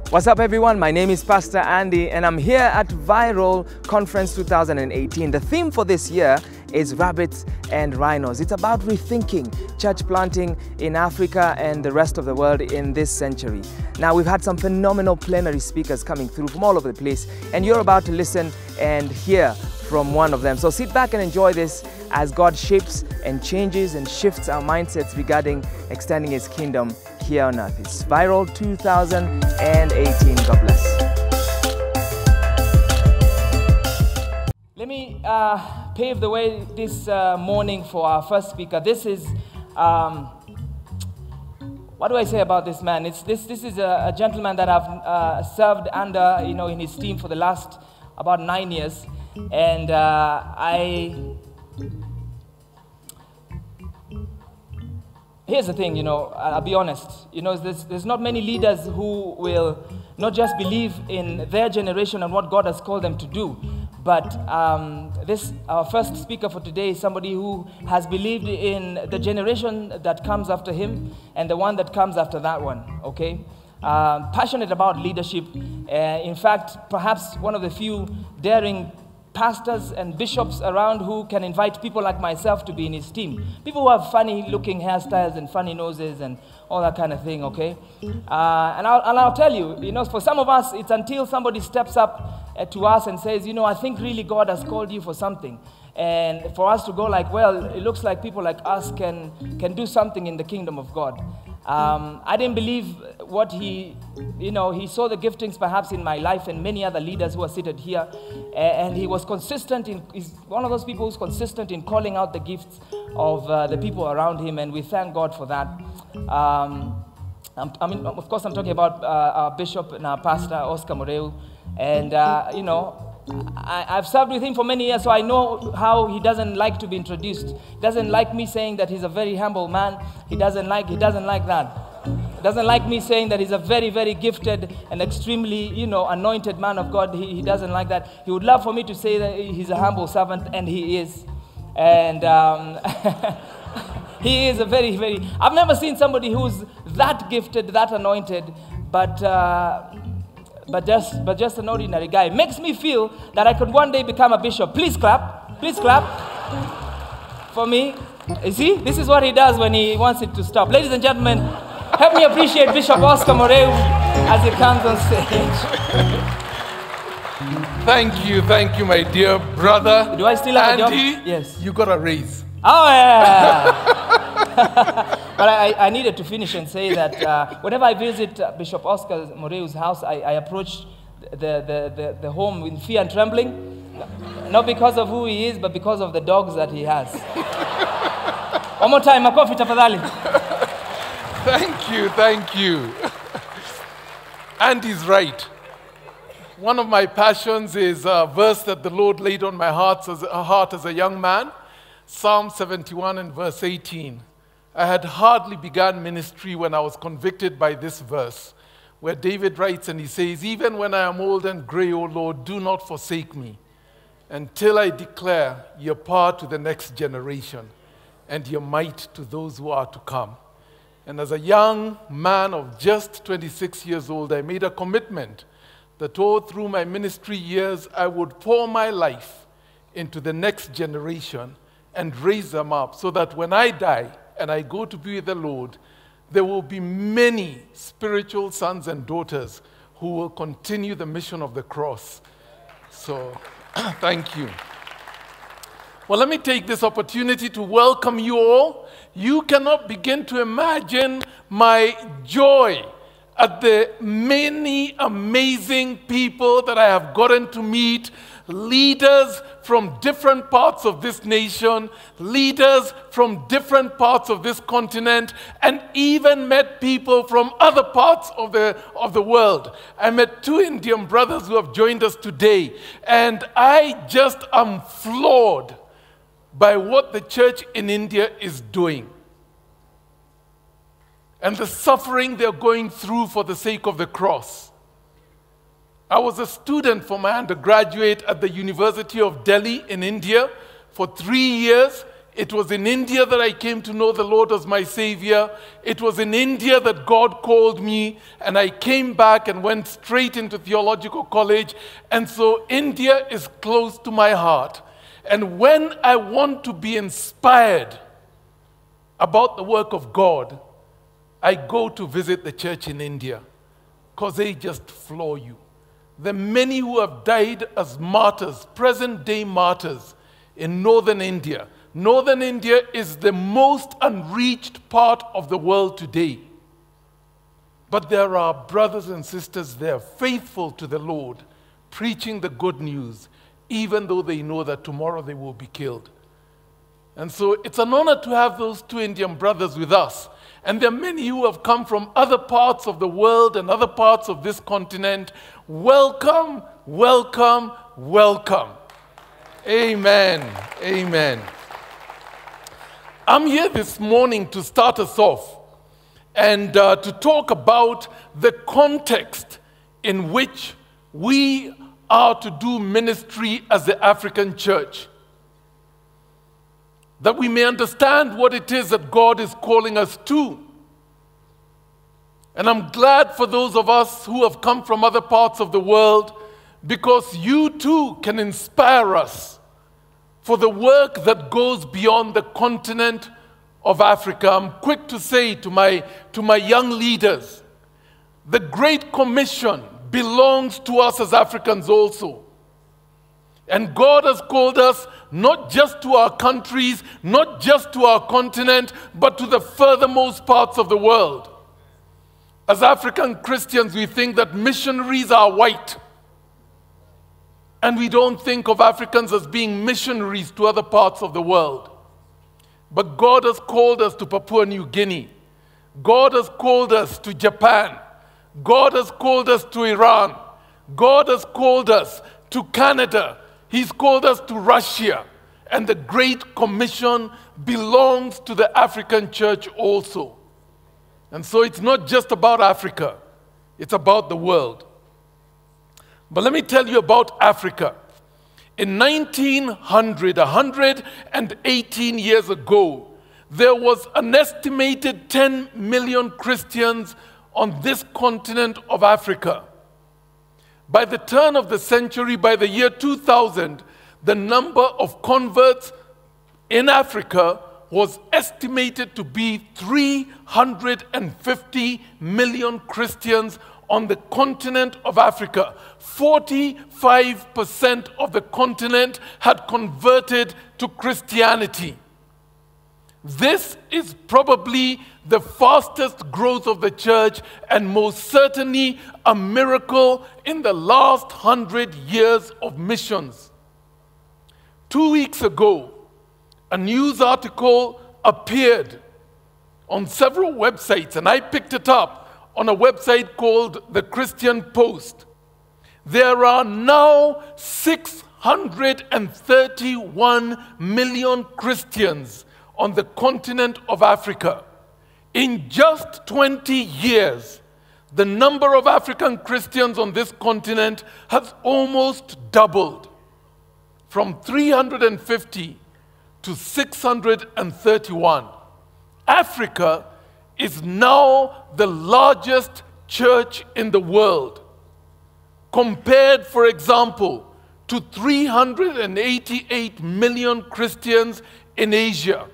What's up everyone, my name is Pastor Andy and I'm here at Viral Conference 2018. The theme for this year is Rabbits and Rhinos. It's about rethinking church planting in Africa and the rest of the world in this century. Now we've had some phenomenal plenary speakers coming through from all over the place and you're about to listen and hear from one of them. So sit back and enjoy this as God shapes and changes and shifts our mindsets regarding extending His kingdom here on earth. It's Viral 2018. God bless. Let me pave the way this morning for our first speaker. This is, what do I say about this man? This is a gentleman that I've served under, in his team for the last about 9 years. And here's the thing, I'll be honest, there's not many leaders who will not just believe in their generation and what God has called them to do, but our first speaker for today is somebody who has believed in the generation that comes after him and the one that comes after that one, okay? Passionate about leadership. In fact, perhaps one of the few daring pastors and bishops around who can invite people like myself to be in his team. People who have funny looking hairstyles and funny noses and all that kind of thing, okay? And I'll tell you, for some of us, it's until somebody steps up to us and says, I think really God has called you for something. And for us to go like, well, it looks like people like us can do something in the kingdom of God. I didn't believe what he saw the giftings perhaps in my life and many other leaders who are seated here. And he was consistent he's one of those people who's consistent in calling out the gifts of the people around him. And we thank God for that. Of course, I'm talking about our bishop and our pastor, Oscar Muriu. And, I've served with him for many years, so I know how he doesn't like to be introduced. He doesn't like me saying that he's a very humble man. He doesn't like that. He doesn't like me saying that he's a very, very gifted and extremely, anointed man of God. He doesn't like that. He would love for me to say that he's a humble servant, and he is. And he is a very, very... I've never seen somebody who's that gifted, that anointed, but just an ordinary guy. Makes me feel that I could one day become a bishop. Please clap for me. You see, this is what he does when he wants it to stop. Ladies and gentlemen, help me appreciate Bishop Oscar Muriu as he comes on stage. Thank you, my dear brother. Do I still have Andy, a job? Yes. You got a raise. Oh, yeah. But I needed to finish and say that whenever I visit Bishop Oscar Muriu's house, I approach the home with fear and trembling. Not because of who he is, but because of the dogs that he has. One more time, makofi tafadhali. Thank you. Andy's right. One of my passions is a verse that the Lord laid on my heart as a young man. Psalm 71 and verse 18. I had hardly begun ministry when I was convicted by this verse, where David writes and he says, even when I am old and gray, O Lord, do not forsake me, until I declare your power to the next generation and your might to those who are to come. And as a young man of just 26 years old, I made a commitment that all through my ministry years, I would pour my life into the next generation and raise them up so that when I die and I go to be with the Lord, there will be many spiritual sons and daughters who will continue the mission of the cross. So, thank you. Well, let me take this opportunity to welcome you all. You cannot begin to imagine my joy at the many amazing people that I have gotten to meet, leaders from different parts of this nation, leaders from different parts of this continent, and even met people from other parts of the world. I met 2 Indian brothers who have joined us today, and I just am floored by what the church in India is doing and the suffering they're going through for the sake of the cross. I was a student for my undergraduate at the University of Delhi in India for 3 years It was in India that I came to know the Lord as my Savior. It was in India that God called me, and I came back and went straight into theological college. And so India is close to my heart. And when I want to be inspired about the work of God, I go to visit the church in India, because they just floor you. There are many who have died as martyrs, present-day martyrs, in northern India. Northern India is the most unreached part of the world today. But there are brothers and sisters there, faithful to the Lord, preaching the good news, even though they know that tomorrow they will be killed. And so it's an honor to have those two Indian brothers with us. And there are many who have come from other parts of the world and other parts of this continent. Welcome, welcome, welcome. Amen, amen. I'm here this morning to start us off and to talk about the context in which we are to do ministry as the African church, that we may understand what it is that God is calling us to. And I'm glad for those of us who have come from other parts of the world, because you too can inspire us for the work that goes beyond the continent of Africa. I'm quick to say to my young leaders, the Great Commission belongs to us as Africans also. And God has called us not just to our countries, not just to our continent, but to the furthermost parts of the world. As African Christians, we think that missionaries are white. And we don't think of Africans as being missionaries to other parts of the world. But God has called us to Papua New Guinea. God has called us to Japan. God has called us to Iran. God has called us to Canada. He's called us to Russia. And the Great Commission belongs to the African church also. And so it's not just about Africa. It's about the world. But let me tell you about Africa. In 1900, 118 years ago, there was an estimated 10 million Christians on this continent of Africa. By the turn of the century, by the year 2000, the number of converts in Africa was estimated to be 350 million Christians on the continent of Africa. 45% of the continent had converted to Christianity. This is probably the fastest growth of the church, and most certainly a miracle in the last 100 years of missions. 2 weeks ago, a news article appeared on several websites, and I picked it up on a website called The Christian Post. There are now 631 million Christians on the continent of Africa. In just 20 years, the number of African Christians on this continent has almost doubled, from 350 to 631. Africa is now the largest church in the world, compared, for example, to 388 million Christians in Asia,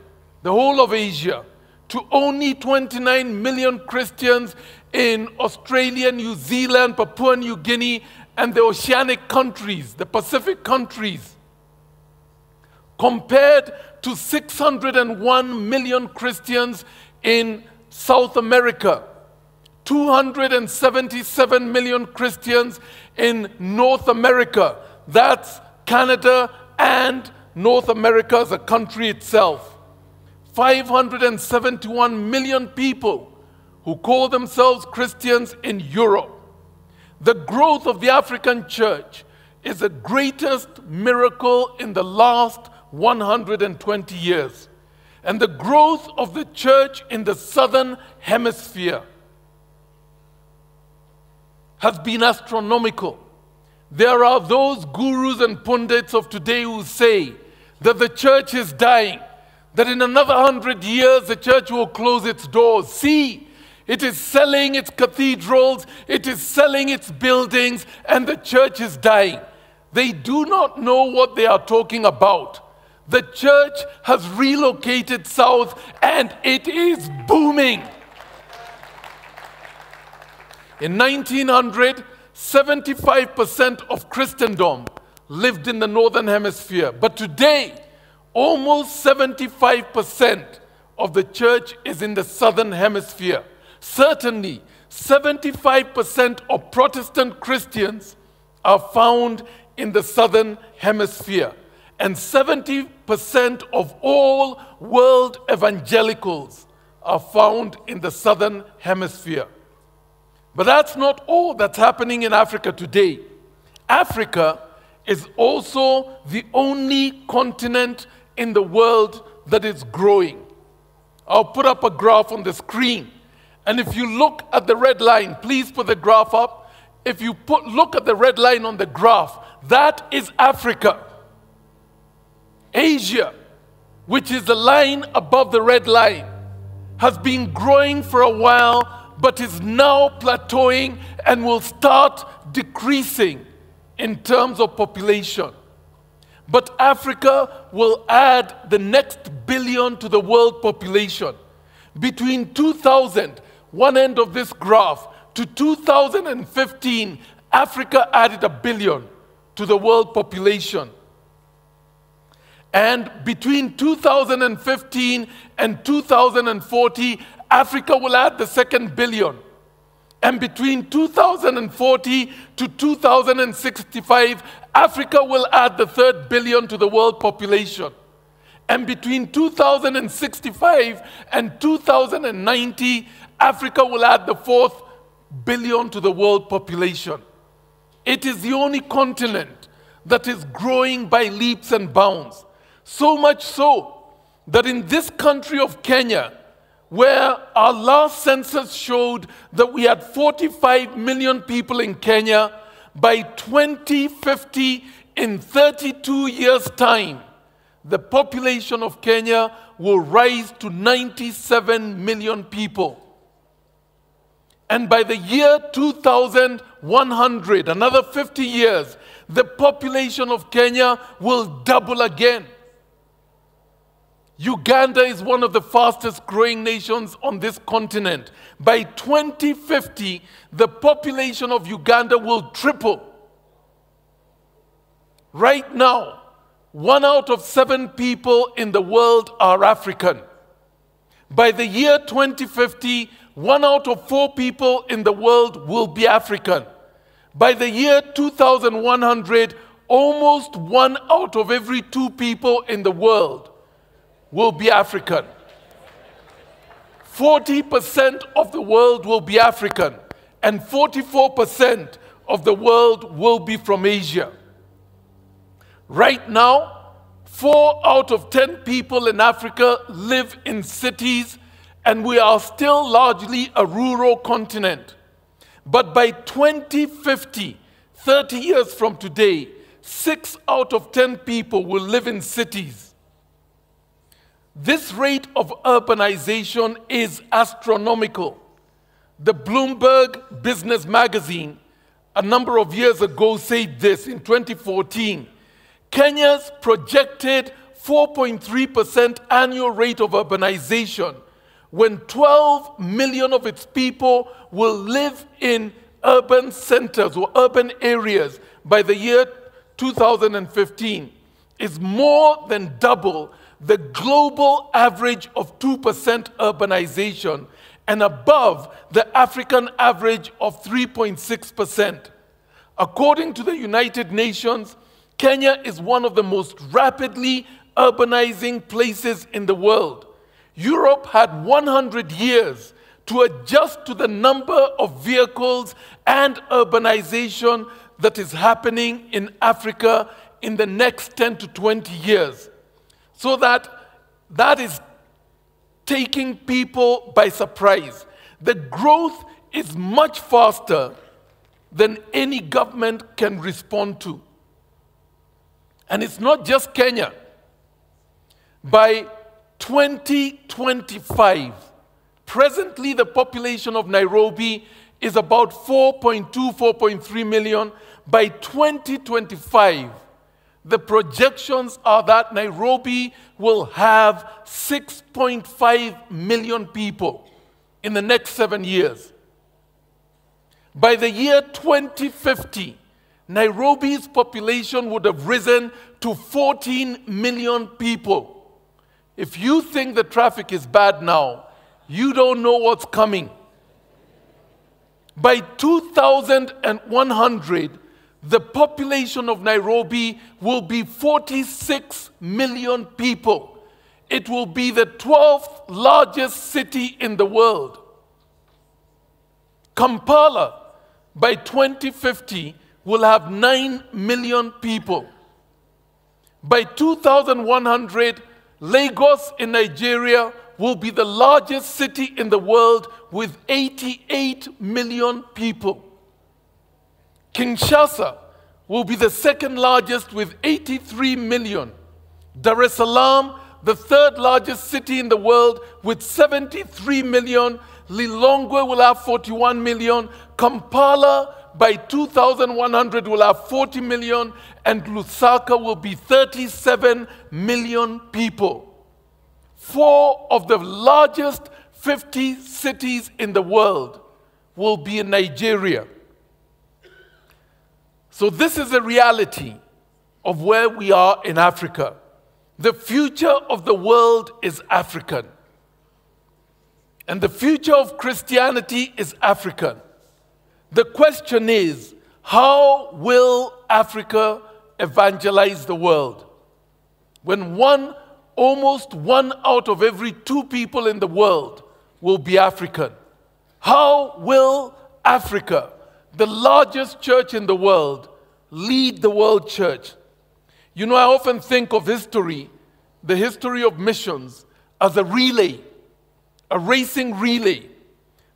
the whole of Asia, to only 29 million Christians in Australia, New Zealand, Papua New Guinea, and the oceanic countries, the Pacific countries, compared to 601 million Christians in South America, 277 million Christians in North America. That's Canada and North America as a country itself. 571 million people who call themselves Christians in Europe. The growth of the African church is the greatest miracle in the last 120 years. And the growth of the church in the southern hemisphere has been astronomical. There are those gurus and pundits of today who say that the church is dying, that in another 100 years the church will close its doors. See, it is selling its cathedrals, it is selling its buildings, and the church is dying. They do not know what they are talking about. The church has relocated south and it is booming. In 1900, 75% of Christendom lived in the northern hemisphere. But today, almost 75% of the church is in the southern hemisphere. Certainly, 75% of Protestant Christians are found in the southern hemisphere. And 70% of all world evangelicals are found in the southern hemisphere. But that's not all that's happening in Africa today. Africa is also the only continent in the world that is growing. I'll put up a graph on the screen. And if you look at the red line, please put the graph up. If you look at the red line on the graph, that is Africa. Asia, which is the line above the red line, has been growing for a while, but is now plateauing and will start decreasing in terms of population. But Africa will add the next billion to the world population. Between 2000, one end of this graph, to 2015, Africa added 1 billion to the world population. And between 2015 and 2040, Africa will add the 2nd billion. And between 2040 to 2065, Africa will add the 3rd billion to the world population. And between 2065 and 2090, Africa will add the 4th billion to the world population. It is the only continent that is growing by leaps and bounds. So much so that in this country of Kenya, where our last census showed that we had 45 million people in Kenya, by 2050, in 32 years' time, the population of Kenya will rise to 97 million people. And by the year 2100, another 50 years, the population of Kenya will double again. Uganda is one of the fastest growing nations on this continent. By 2050, the population of Uganda will triple. Right now, 1 out of 7 people in the world are African. By the year 2050, 1 out of 4 people in the world will be African. By the year 2100, almost 1 out of every 2 people in the world will be African. 40% of the world will be African, and 44% of the world will be from Asia. Right now, 4 out of 10 people in Africa live in cities, and we are still largely a rural continent. But by 2050, 30 years from today, 6 out of 10 people will live in cities. This rate of urbanization is astronomical. The Bloomberg Business Magazine, a number of years ago, said this in 2014. Kenya's projected 4.3% annual rate of urbanization, when 12 million of its people will live in urban centers or urban areas by the year 2015, is more than double the global average of 2% urbanization and above the African average of 3.6%. According to the United Nations, Kenya is one of the most rapidly urbanizing places in the world. Europe had 100 years to adjust to the number of vehicles and urbanization that is happening in Africa in the next 10 to 20 years. So that is taking people by surprise. The growth is much faster than any government can respond to. And it's not just Kenya. By 2025, presently the population of Nairobi is about 4.2, 4.3 million. By 2025, the projections are that Nairobi will have 6.5 million people in the next 7 years. By the year 2050, Nairobi's population would have risen to 14 million people. If you think the traffic is bad now, you don't know what's coming. By 2100, the population of Nairobi will be 46 million people. It will be the 12th largest city in the world. Kampala, by 2050, will have 9 million people. By 2100, Lagos in Nigeria will be the largest city in the world with 88 million people. Kinshasa will be the second largest with 83 million. Dar es Salaam, the third largest city in the world with 73 million. Lilongwe will have 41 million. Kampala by 2100 will have 40 million. And Lusaka will be 37 million people. 4 of the largest 50 cities in the world will be in Nigeria. So this is the reality of where we are in Africa. The future of the world is African. And the future of Christianity is African. The question is, how will Africa evangelize the world? When almost 1 out of every 2 people in the world will be African. How will Africa, the largest church in the world, lead the world church? You know, I often think of history, the history of missions, as a relay, a racing relay.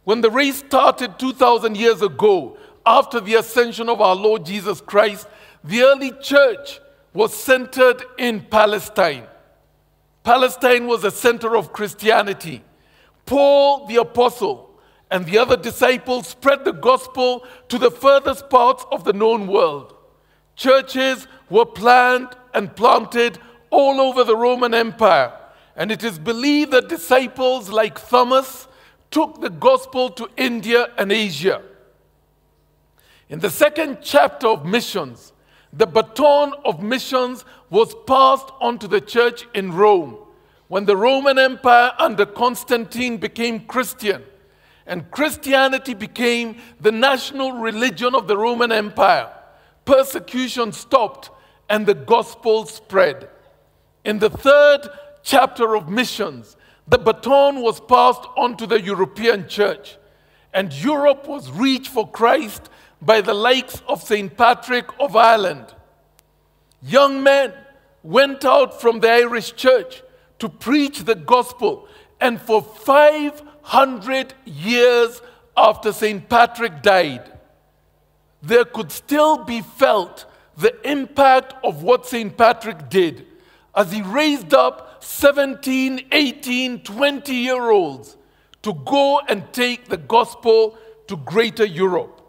When the race started 2,000 years ago, after the ascension of our Lord Jesus Christ, the early church was centered in Palestine. Palestine was the center of Christianity. Paul the apostle and the other disciples spread the gospel to the furthest parts of the known world. Churches were planned and planted all over the Roman Empire, and it is believed that disciples like Thomas took the gospel to India and Asia. In the second chapter of missions, the baton of missions was passed on to the church in Rome when the Roman Empire under Constantine became Christian, and Christianity became the national religion of the Roman Empire. Persecution stopped and the gospel spread. In the third chapter of missions, the baton was passed on to the European church, and Europe was reached for Christ by the likes of St. Patrick of Ireland. Young men went out from the Irish church to preach the gospel, and for 500 years after St. Patrick died, there could still be felt the impact of what St. Patrick did as he raised up 17, 18, 20-year-olds to go and take the gospel to greater Europe.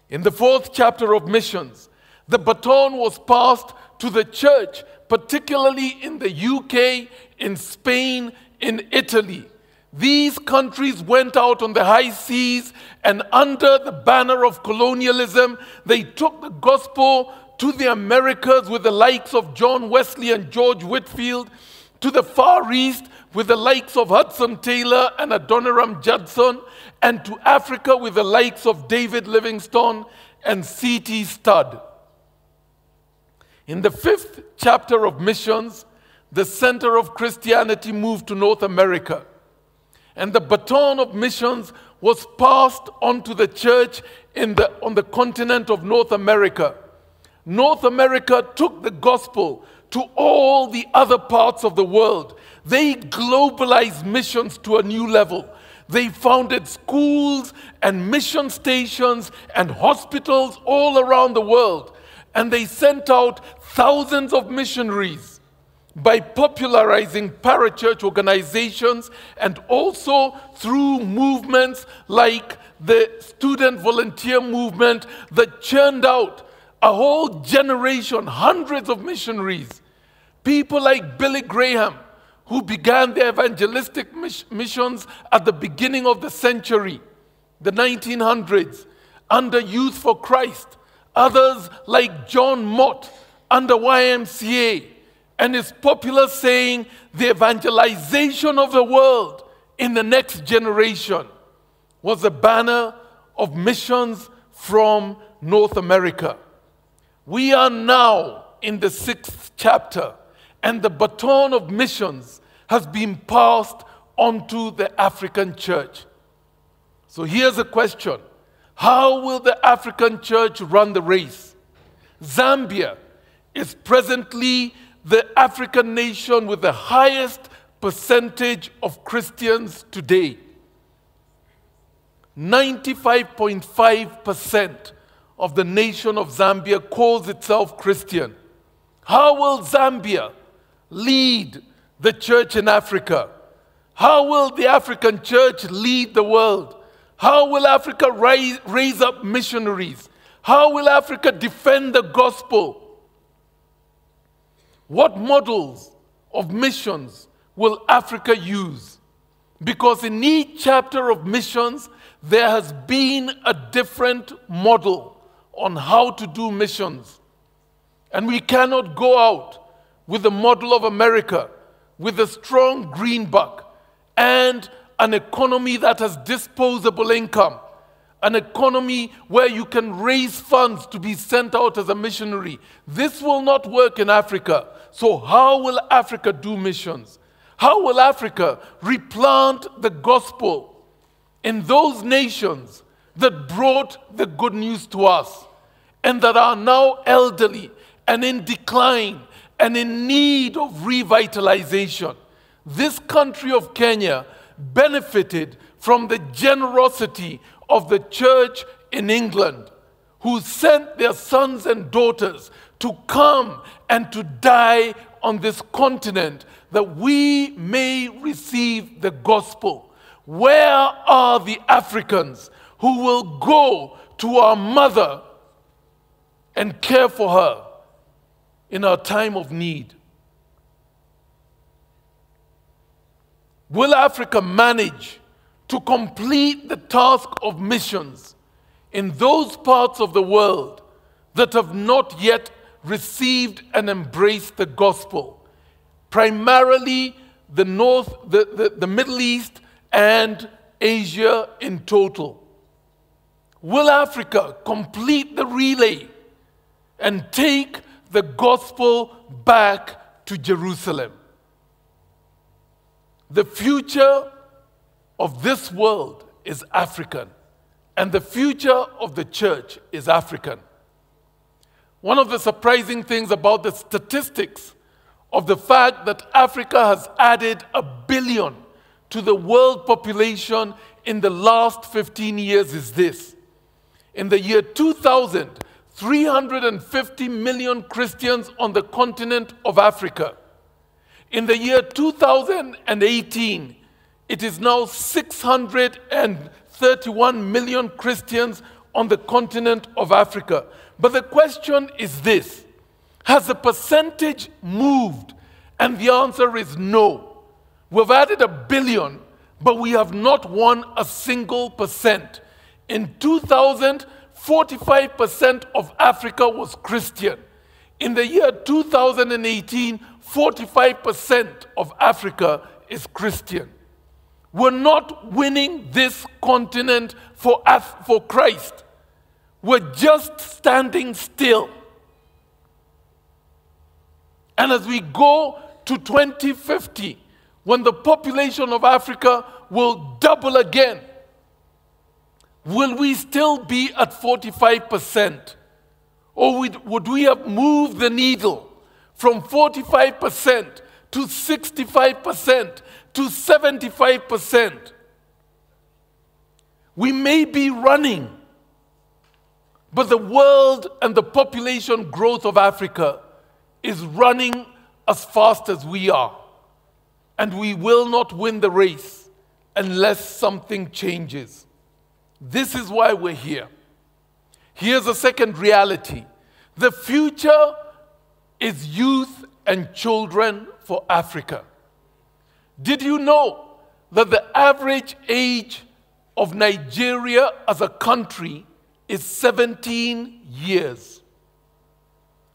In the fourth chapter of missions, the baton was passed to the church, particularly in the UK, in Spain, in Italy. These countries went out on the high seas, and under the banner of colonialism, they took the gospel to the Americas with the likes of John Wesley and George Whitefield, to the Far East with the likes of Hudson Taylor and Adoniram Judson, and to Africa with the likes of David Livingstone and C.T. Studd. In the fifth chapter of missions, the center of Christianity moved to North America, and the baton of missions was passed on to the church on the continent of North America. North America took the gospel to all the other parts of the world. They globalized missions to a new level. They founded schools and mission stations and hospitals all around the world. And they sent out thousands of missionaries. by popularizing parachurch organizations and also through movements like the student volunteer movement that churned out a whole generation, hundreds of missionaries. People like Billy Graham, who began their evangelistic missions at the beginning of the century, the 1900s, under Youth for Christ. Others like John Mott under YMCA, and his popular saying, the evangelization of the world in the next generation, was a banner of missions from North America. We are now in the 6th chapter, and the baton of missions has been passed onto the African church. So here's a question. How will the African church run the race? Zambia is presently the African nation with the highest percentage of Christians today. 95.5% of the nation of Zambia calls itself Christian. How will Zambia lead the church in Africa? How will the African church lead the world? How will Africa raise up missionaries? How will Africa defend the gospel? What models of missions will Africa use? Because in each chapter of missions, there has been a different model on how to do missions. And we cannot go out with the model of America, with a strong greenback and an economy that has disposable income, an economy where you can raise funds to be sent out as a missionary. This will not work in Africa. So how will Africa do missions? How will Africa replant the gospel in those nations that brought the good news to us and that are now elderly and in decline and in need of revitalization? This country of Kenya benefited from the generosity of the church in England, who sent their sons and daughters to come and to die on this continent that we may receive the gospel. Where are the Africans who will go to our mother and care for her in our time of need? Will Africa manage to complete the task of missions in those parts of the world that have not yet received and embraced the gospel? Primarily the Middle East and Asia in total. Will Africa complete the relay and take the gospel back to Jerusalem? The future of this world is African, and the future of the church is African. One of the surprising things about the statistics of the fact that Africa has added 1 billion to the world population in the last 15 years is this. In the year 2000, 350 million Christians on the continent of Africa. In the year 2018, it is now 631 million Christians on the continent of Africa. But the question is this: has the percentage moved? And the answer is no. We've added 1 billion, but we have not won a single percent. In 2000, 45% of Africa was Christian. In the year 2018, 45% of Africa is Christian. We're not winning this continent for Christ. We're just standing still. And as we go to 2050, when the population of Africa will double again, will we still be at 45%? Or would we have moved the needle from 45% to 65% to 75%? We may be running, but the world and the population growth of Africa is running as fast as we are. And we will not win the race unless something changes. This is why we're here. Here's a second reality. The future is youth and children for Africa. Did you know that the average age of Nigeria as a country is 17 years?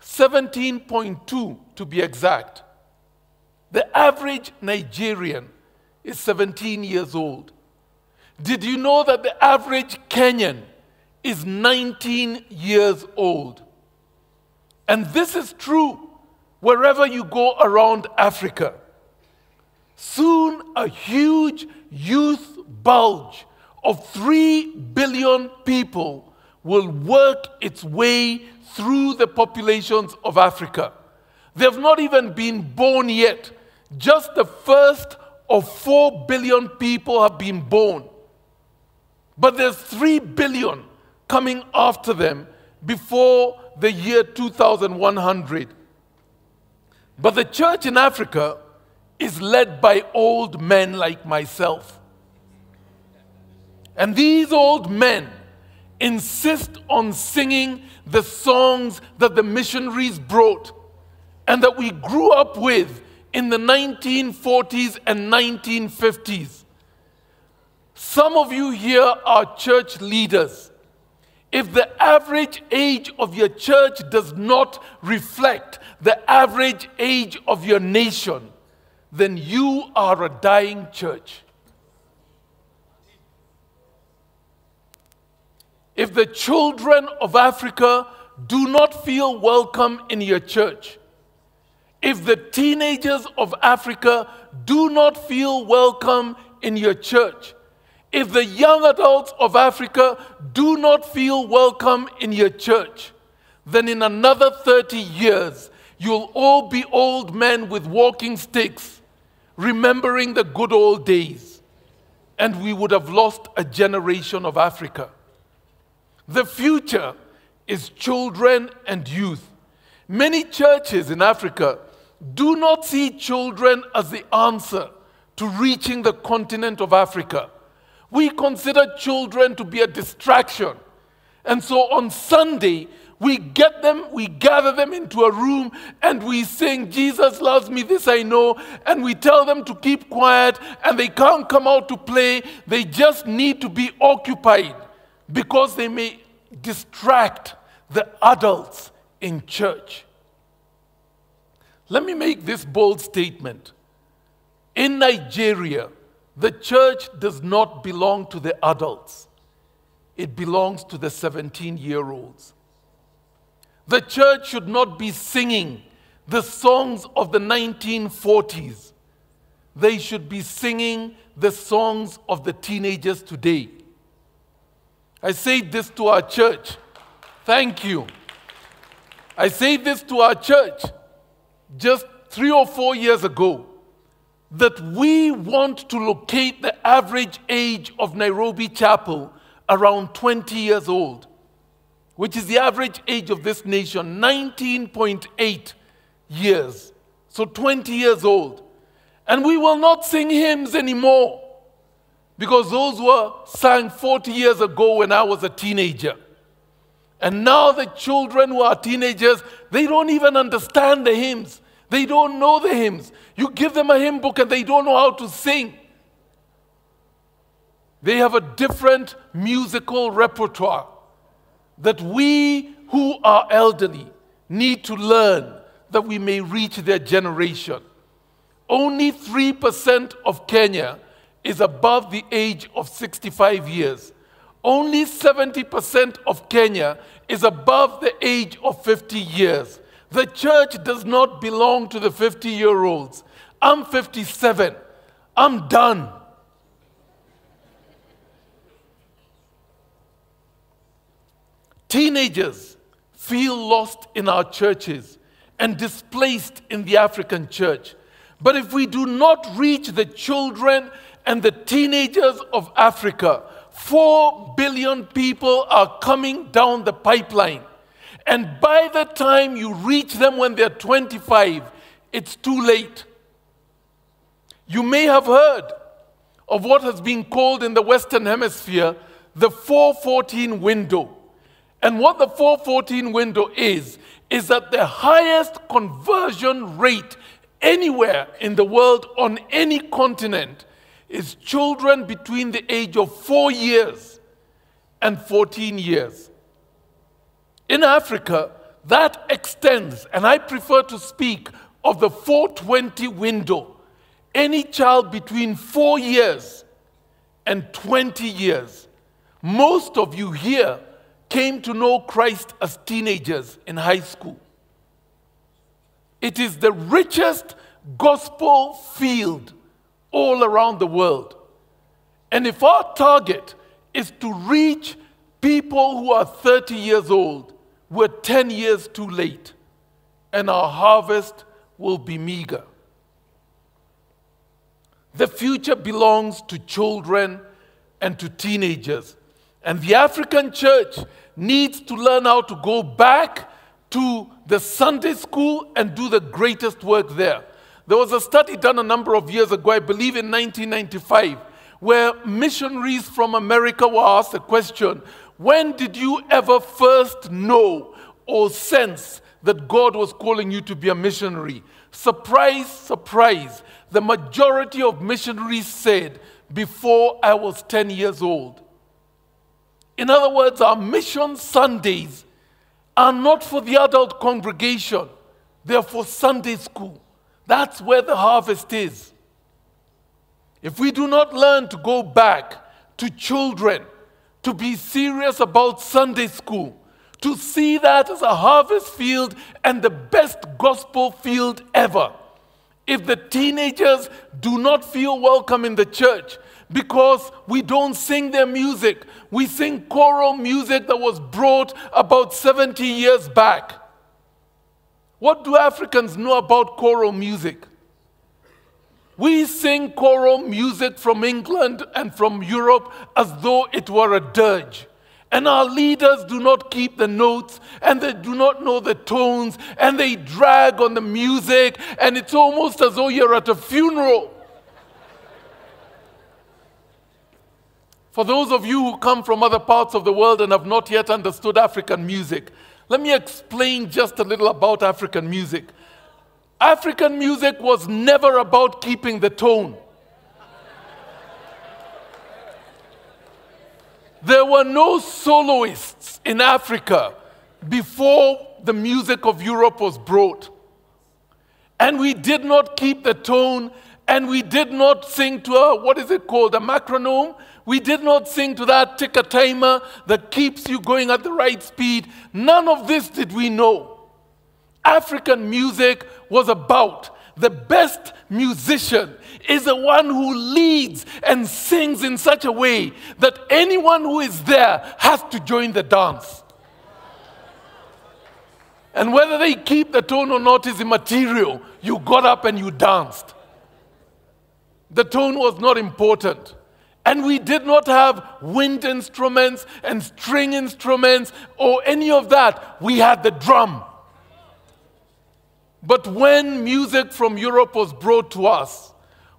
17.2 to be exact. The average Nigerian is 17 years old. Did you know that the average Kenyan is 19 years old? And this is true wherever you go around Africa. Soon a huge youth bulge of 3 billion people will work its way through the populations of Africa. They have not even been born yet. Just the first of 4 billion people have been born. But there's 3 billion coming after them before the year 2100. But the church in Africa is led by old men like myself. And these old men insist on singing the songs that the missionaries brought and that we grew up with in the 1940s and 1950s. Some of you here are church leaders. If the average age of your church does not reflect the average age of your nation, then you are a dying church. If the children of Africa do not feel welcome in your church, if the teenagers of Africa do not feel welcome in your church, if the young adults of Africa do not feel welcome in your church, then in another 30 years, you'll all be old men with walking sticks, remembering the good old days, and we would have lost a generation of Africa. The future is children and youth. Many churches in Africa do not see children as the answer to reaching the continent of Africa. We consider children to be a distraction. And so on Sunday, we gather them into a room and we sing, "Jesus loves me, this I know," and we tell them to keep quiet and they can't come out to play. They just need to be occupied because they may distract the adults in church. Let me make this bold statement. In Nigeria, the church does not belong to the adults. It belongs to the 17-year-olds. The church should not be singing the songs of the 1940s. They should be singing the songs of the teenagers today. I say this to our church. Thank you. I say this to our church just 3 or 4 years ago, that we want to locate the average age of Nairobi Chapel around 20 years old, which is the average age of this nation, 19.8 years. So 20 years old. And we will not sing hymns anymore, because those were sang 40 years ago when I was a teenager. And now the children who are teenagers, they don't even understand the hymns. They don't know the hymns. You give them a hymn book and they don't know how to sing. They have a different musical repertoire that we who are elderly need to learn, that we may reach their generation. Only 3% of Kenya is above the age of 65 years. Only 70% of Kenya is above the age of 50 years. The church does not belong to the 50-year-olds. I'm 57. I'm done. Teenagers feel lost in our churches and displaced in the African church. But if we do not reach the children and the teenagers of Africa, 4 billion people are coming down the pipeline. And by the time you reach them when they're 25, it's too late. You may have heard of what has been called in the Western Hemisphere the 414 window. And what the 414 window is that the highest conversion rate anywhere in the world on any continent is children between the age of 4 years and 14 years. In Africa, that extends, and I prefer to speak of the 420 window. Any child between 4 years and 20 years. Most of you here came to know Christ as teenagers in high school. It is the richest gospel field all around the world. And if our target is to reach people who are 30 years old, we're 10 years too late, and our harvest will be meager. The future belongs to children and to teenagers. And the African church needs to learn how to go back to the Sunday school and do the greatest work there. There was a study done a number of years ago, I believe in 1995, where missionaries from America were asked the question, when did you ever first know or sense that God was calling you to be a missionary? Surprise, surprise. The majority of missionaries said, before I was 10 years old. In other words, our mission Sundays are not for the adult congregation. They're for Sunday school. That's where the harvest is. If we do not learn to go back to children, to be serious about Sunday school, to see that as a harvest field and the best gospel field ever, if the teenagers do not feel welcome in the church because we don't sing their music, we sing choral music that was brought about 70 years back. What do Africans know about choral music? We sing choral music from England and from Europe as though it were a dirge. And our leaders do not keep the notes, and they do not know the tones, and they drag on the music, and it's almost as though you're at a funeral. For those of you who come from other parts of the world and have not yet understood African music, let me explain just a little about African music. African music was never about keeping the tone. There were no soloists in Africa before the music of Europe was brought. And we did not keep the tone, and we did not sing to a, what is it called, a metronome? We did not sing to that ticker timer that keeps you going at the right speed. None of this did we know. African music was about the best musician is the one who leads and sings in such a way that anyone who is there has to join the dance. And whether they keep the tone or not is immaterial. You got up and you danced. The tone was not important. And we did not have wind instruments and string instruments or any of that. We had the drum. But when music from Europe was brought to us,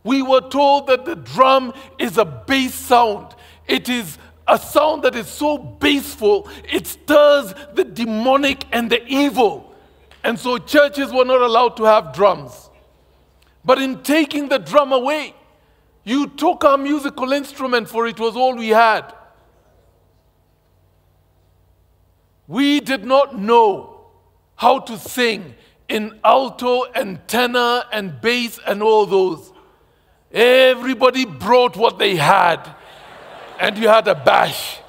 we were told that the drum is a bass sound. It is a sound that is so bassful, it stirs the demonic and the evil. And so churches were not allowed to have drums. But in taking the drum away, you took our musical instrument, for it was all we had. We did not know how to sing in alto and tenor and bass and all those. Everybody brought what they had, and you had a bash.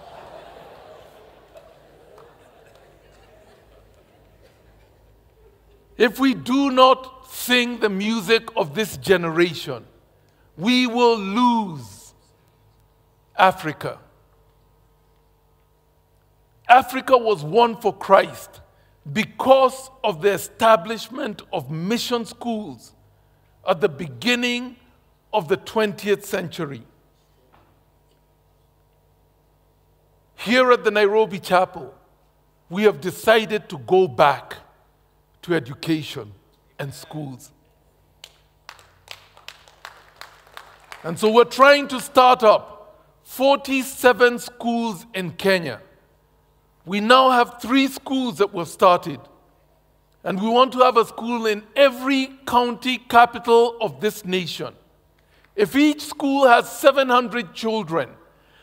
If we do not sing the music of this generation, we will lose Africa. Africa was won for Christ because of the establishment of mission schools at the beginning of the 20th century. Here at the Nairobi Chapel, we have decided to go back to education and schools. And so we're trying to start up 47 schools in Kenya. We now have 3 schools that were started. And we want to have a school in every county capital of this nation. If each school has 700 children,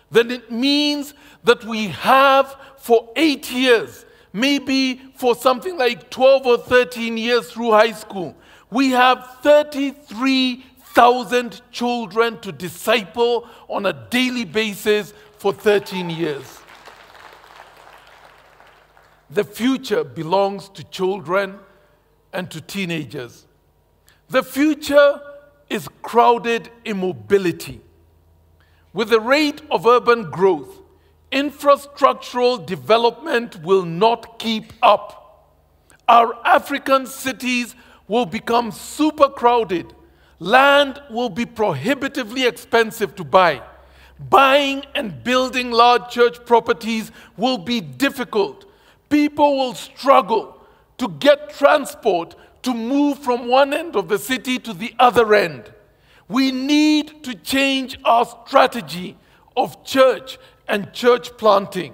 then it means that we have for 8 years, maybe for something like 12 or 13 years through high school, we have 33,000 children to disciple on a daily basis for 13 years. The future belongs to children and to teenagers. The future is crowded in mobility. With the rate of urban growth, infrastructural development will not keep up. Our African cities will become super crowded. Land will be prohibitively expensive to buy. Buying and building large church properties will be difficult. People will struggle to get transport to move from one end of the city to the other end. We need to change our strategy of church and church planting.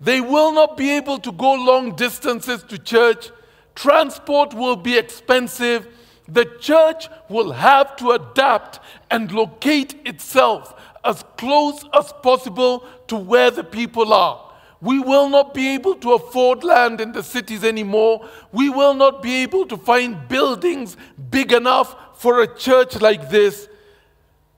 They will not be able to go long distances to church. Transport will be expensive. The church will have to adapt and locate itself as close as possible to where the people are. We will not be able to afford land in the cities anymore. We will not be able to find buildings big enough for a church like this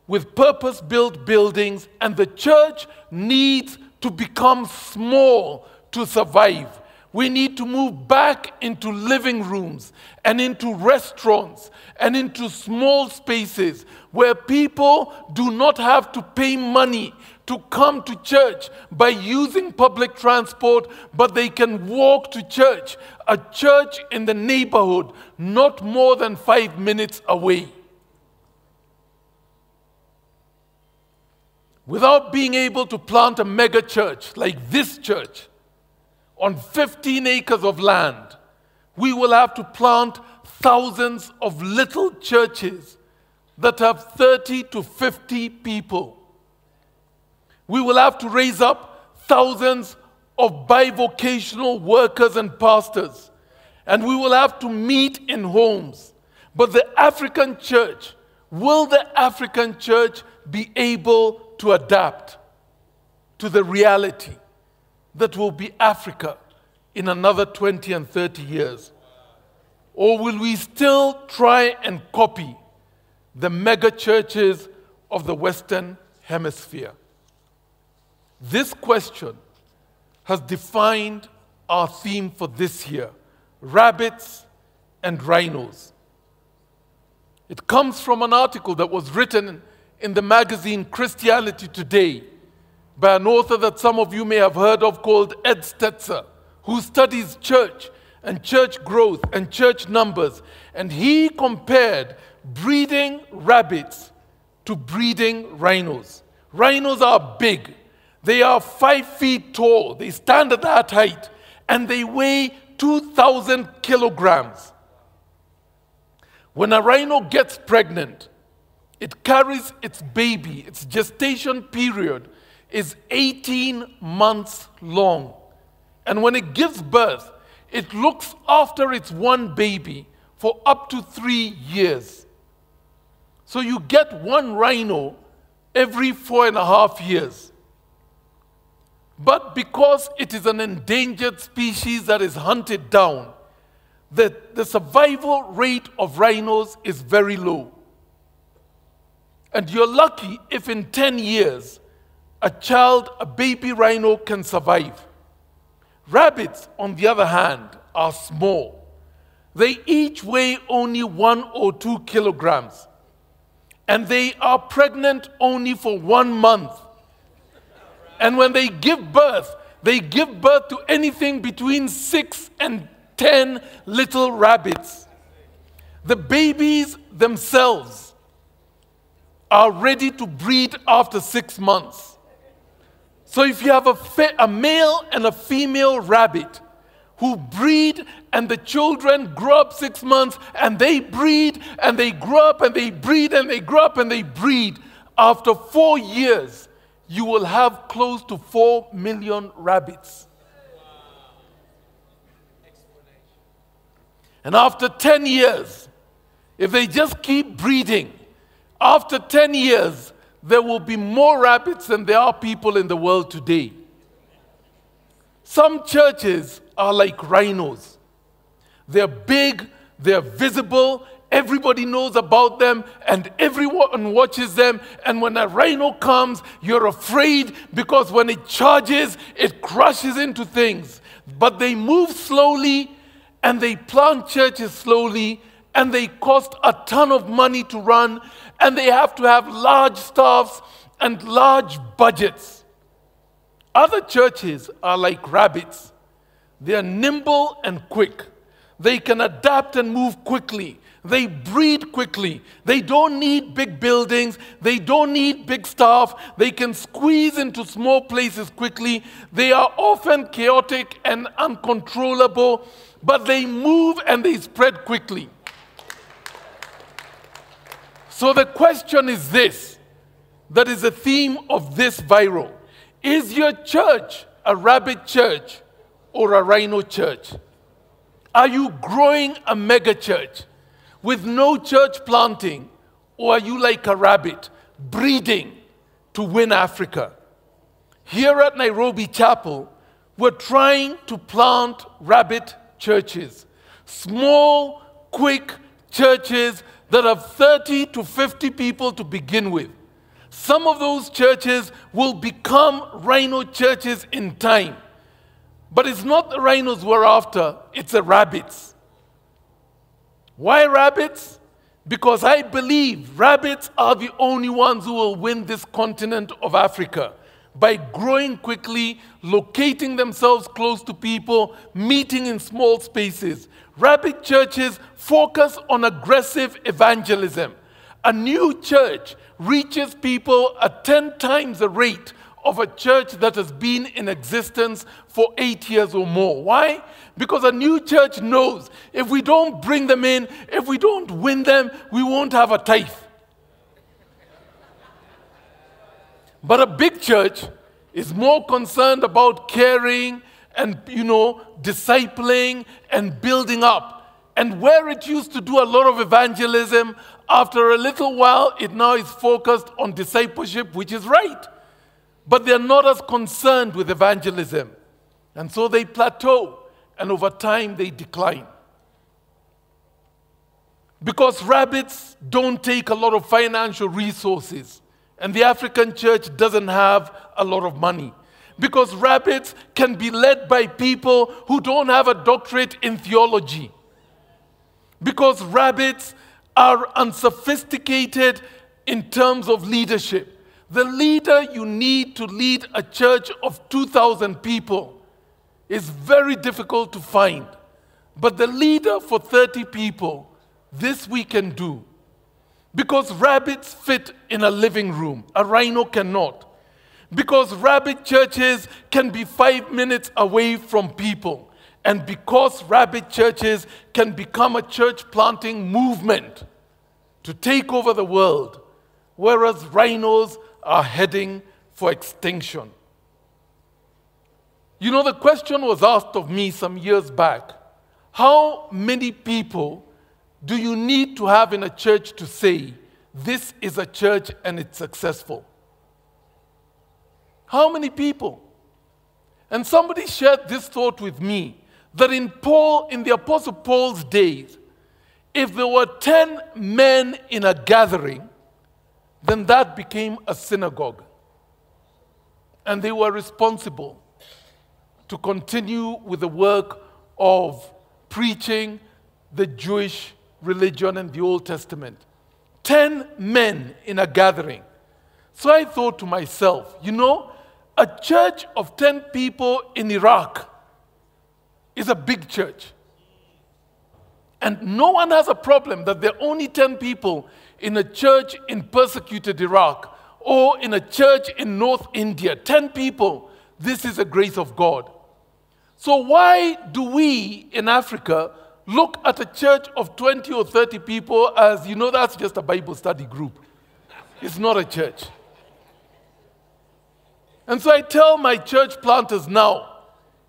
with purpose-built buildings, and the church needs to become small to survive. We need to move back into living rooms and into restaurants and into small spaces where people do not have to pay money to come to church by using public transport, but they can walk to church, a church in the neighborhood, not more than 5 minutes away. Without being able to plant a mega church like this church on 15 acres of land, we will have to plant thousands of little churches that have 30 to 50 people. We will have to raise up thousands of bivocational workers and pastors, and we will have to meet in homes. But the African church, will the African church be able to adapt to the reality that will be Africa in another 20 and 30 years? Or will we still try and copy the mega churches of the Western Hemisphere? This question has defined our theme for this year: rabbits and rhinos. It comes from an article that was written in the magazine Christianity Today by an author that some of you may have heard of called Ed Stetzer, who studies church and church growth and church numbers. And he compared breeding rabbits to breeding rhinos. Rhinos are big. They are 5 feet tall. They stand at that height. And they weigh 2,000 kilograms. When a rhino gets pregnant, it carries its baby. Its gestation period is 18 months long. And when it gives birth, it looks after its one baby for up to 3 years. So you get one rhino every 4.5 years. But because it is an endangered species that is hunted down, the survival rate of rhinos is very low. And you're lucky if in 10 years, a baby rhino can survive. Rabbits, on the other hand, are small. They each weigh only 1 or 2 kilograms. And they are pregnant only for 1 month. And when they give birth to anything between 6 and 10 little rabbits. The babies themselves are ready to breed after 6 months. So if you have a male and a female rabbit who breed, and the children grow up 6 months, and they breed, and they grow up, and they breed, and they grow up, and they breed, after 4 years, you will have close to 4 million rabbits. And after 10 years, if they just keep breeding, after 10 years, there will be more rabbits than there are people in the world today. Some churches are like rhinos. They're big, they're visible, everybody knows about them, and everyone watches them. And when a rhino comes, you're afraid because when it charges, it crashes into things. But they move slowly, and they plant churches slowly, and they cost a ton of money to run, and they have to have large staffs and large budgets. Other churches are like rabbits. They are nimble and quick. They can adapt and move quickly. They breed quickly. They don't need big buildings. They don't need big staff. They can squeeze into small places quickly. They are often chaotic and uncontrollable, but they move and they spread quickly. So the question is this, that is the theme of this viral. Is your church a rabbit church or a rhino church? Are you growing a mega church with no church planting, or are you like a rabbit breeding to win Africa? Here at Nairobi Chapel, we're trying to plant rabbit churches, small, quick churches that have 30 to 50 people to begin with. Some of those churches will become rhino churches in time. But it's not the rhinos we're after, it's the rabbits. Why rabbits? Because I believe rabbits are the only ones who will win this continent of Africa by growing quickly, locating themselves close to people, meeting in small spaces. Rabbit churches focus on aggressive evangelism. A new church reaches people at 10 times the rate of a church that has been in existence for 8 years or more. Why? Because a new church knows if we don't bring them in, if we don't win them, we won't have a tithe. But a big church is more concerned about caring and, discipling and building up. And where it used to do a lot of evangelism, after a little while, it now is focused on discipleship, which is right. But they're not as concerned with evangelism. And so they plateau, and over time they decline. Because rabbits don't take a lot of financial resources, and the African church doesn't have a lot of money. Because rabbits can be led by people who don't have a doctorate in theology. Because rabbits are unsophisticated in terms of leadership. The leader you need to lead a church of 2,000 people is very difficult to find. But the leader for 30 people, this we can do. Because rabbits fit in a living room, a rhino cannot. Because rabbit churches can be 5 minutes away from people. And because rabbit churches can become a church planting movement to take over the world, whereas rhinos are heading for extinction. The question was asked of me some years back. How many people do you need to have in a church to say, this is a church and it's successful? How many people? And somebody shared this thought with me, that in the Apostle Paul's days, if there were 10 men in a gathering, then that became a synagogue. And they were responsible to continue with the work of preaching the Jewish religion and the Old Testament. 10 men in a gathering. So I thought to myself, a church of 10 people in Iraq is a big church. And no one has a problem that there are only 10 people in a church in persecuted Iraq or in a church in North India. 10 people. This is the grace of God. So why do we in Africa look at a church of 20 or 30 people as, that's just a Bible study group? It's not a church. And so I tell my church planters now,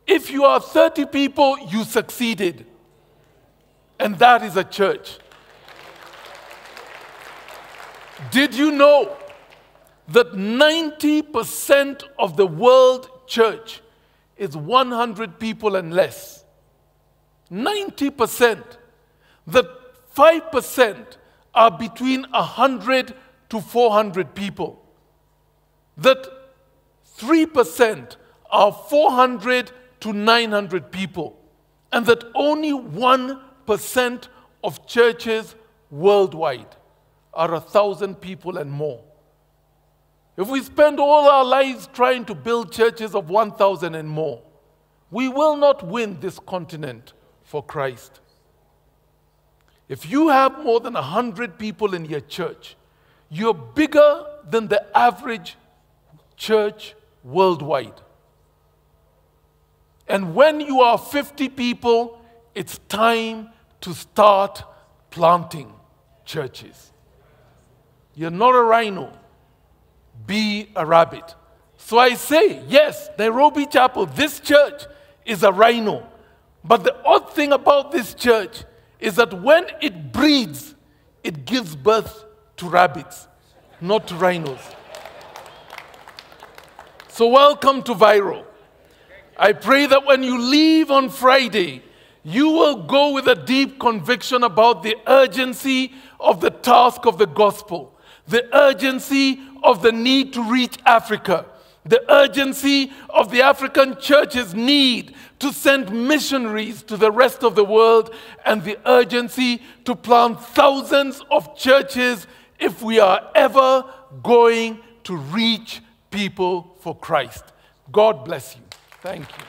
if you are 30 people, you succeeded. And that is a church. Did you know that 90% of the world church is 100 people and less? 90%. That 5% are between 100 to 400 people. That 3% are 400 to 900 people. And that only 1% of churches worldwide are 1,000 people and more. If we spend all our lives trying to build churches of 1,000 and more, we will not win this continent for Christ. If you have more than 100 people in your church, you're bigger than the average church worldwide. And when you are 50 people, it's time to start planting churches. You're not a rhino. Be a rabbit. So I say, yes, Nairobi Chapel, this church is a rhino. But the odd thing about this church is that when it breeds, it gives birth to rabbits, not to rhinos. So welcome to Viral. I pray that when you leave on Friday, you will go with a deep conviction about the urgency of the task of the gospel, the urgency of the need to reach Africa, the urgency of the African church's need to send missionaries to the rest of the world, and the urgency to plant thousands of churches if we are ever going to reach people for Christ. God bless you. Thank you.